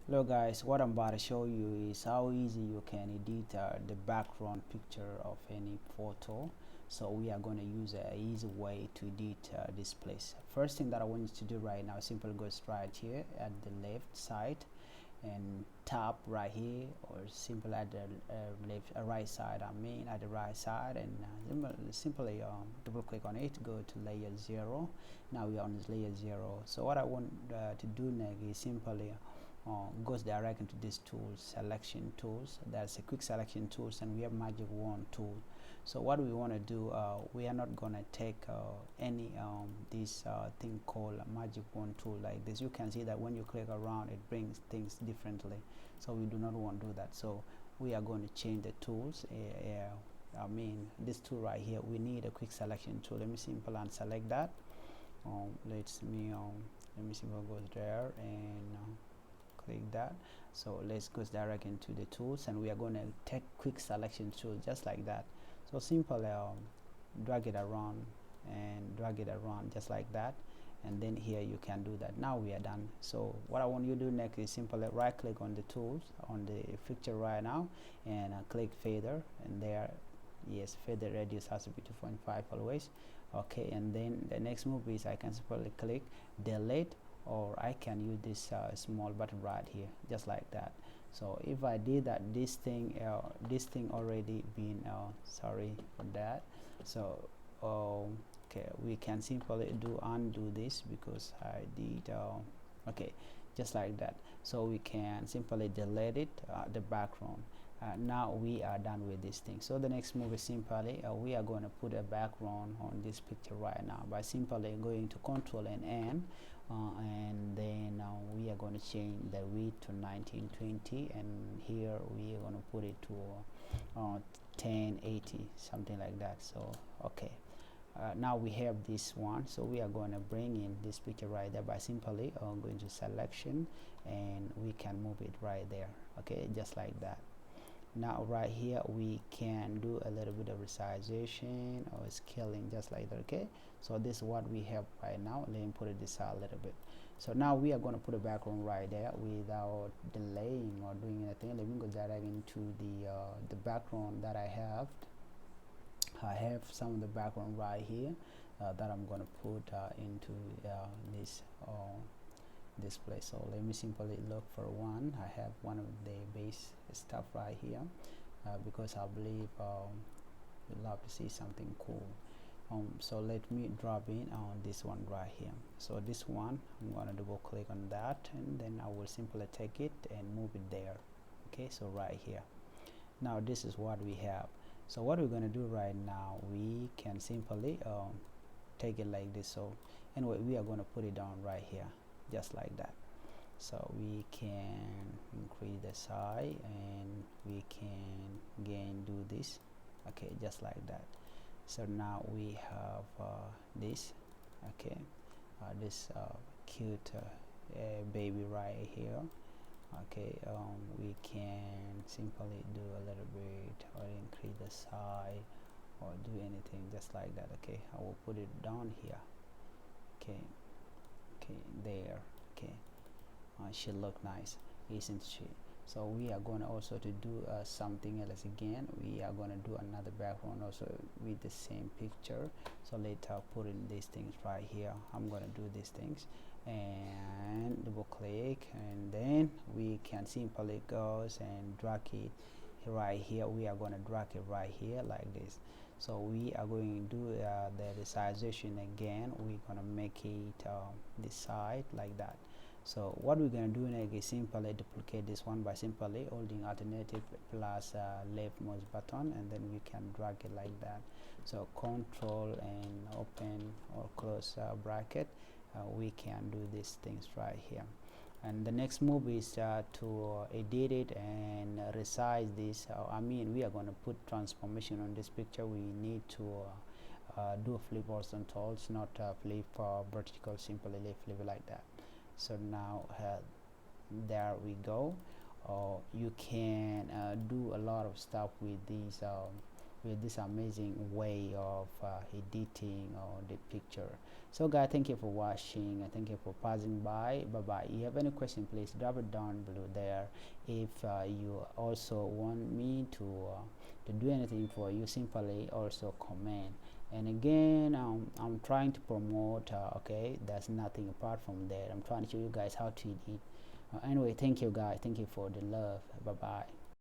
Hello guys, what I'm about to show you is how easy you can edit the background picture of any photo. So we are going to use an easy way to edit this place. First thing that I want you to do right now, simply go straight here at the left side and tap right here, or simple at the right side, at the right side, and simply double click on it, go to layer 0. Now we are on this layer 0. So what I want to do next is simply goes direct into this tools, selection tools. There's a quick selection tools, and we have magic wand tool. So what we want to do, we are not gonna take any this thing called magic wand tool like this. You can see that when you click around, it brings things differently, so we do not want to do that. So we are going to change the tools. This tool right here, we need a quick selection tool. Let me simple and select that. Let me simple go there and click that. So let's go direct into the tools, and we are going to take quick selection tool just like that. So simple, drag it around and drag it around just like that, and then here you can do that. Now we are done. So what I want you to do next is simply right click on the tools on the picture right now, and click feather, and there, yes, feather radius has to be 2.5 always. Okay, and then the next move is I can simply click delete, or I can use this small button right here just like that. So if I did that, this thing already been sorry for that. So okay, we can simply undo this because I did okay, just like that. So we can simply delete it, the background. Now we are done with this thing. So the next move is simply we are going to put a background on this picture right now by simply going to Control and N, and then we are going to change the width to 1920, and here we are going to put it to 1080, something like that. So okay, now we have this one, so we are going to bring in this picture right there by simply going to selection, and we can move it right there. Okay, just like that. Now right here we can do a little bit of resization or scaling just like that. Okay, so this is what we have right now. Let me put this out a little bit. So now we are going to put a background right there without delaying or doing anything. Let me go direct into the background that I have. I have some of the background right here that I'm going to put into this place. So let me simply look for one. I have one of the base stuff right here because I believe you'd love to see something cool. So let me drop in on this one right here. So this one, I'm going to double click on that, and then I will simply take it and move it there. Okay, so right here. Now this is what we have. So what we're going to do right now, we can simply take it like this. So anyway, we are going to put it down right here just like that. So we can increase the size, and we can again do this. Okay, just like that. So now we have this. Okay, this cute baby right here. Okay, we can simply do a little bit or increase the size or do anything just like that. Okay, I will put it down here. Okay, there. Okay, she look nice, isn't she? So we are going also to do something else again. We are going to do another background also with the same picture. So later put in these things right here. I'm going to do these things and double click, and then we can simply go and drag it right here. We are going to drag it right here like this. So we are going to do the resization again. We're going to make it this side like that. So what we're going to do next is simply duplicate this one by simply holding alternative plus left mouse button, and then we can drag it like that. So control and open or close bracket, we can do these things right here. And the next move is to edit it and resize this. We are going to put transformation on this picture. We need to do flip horizontals, not flip vertical, simply flip like that. So now there we go. You can do a lot of stuff with with this amazing way of editing or the picture. So guys, thank you for watching, and thank you for passing by. Bye bye. If you have any question, please drop it down below there. If you also want me to do anything for you, simply also comment. And again, I'm trying to promote, okay, there's nothing apart from that. I'm trying to show you guys how to edit. Anyway, thank you guys, thank you for the love. Bye bye.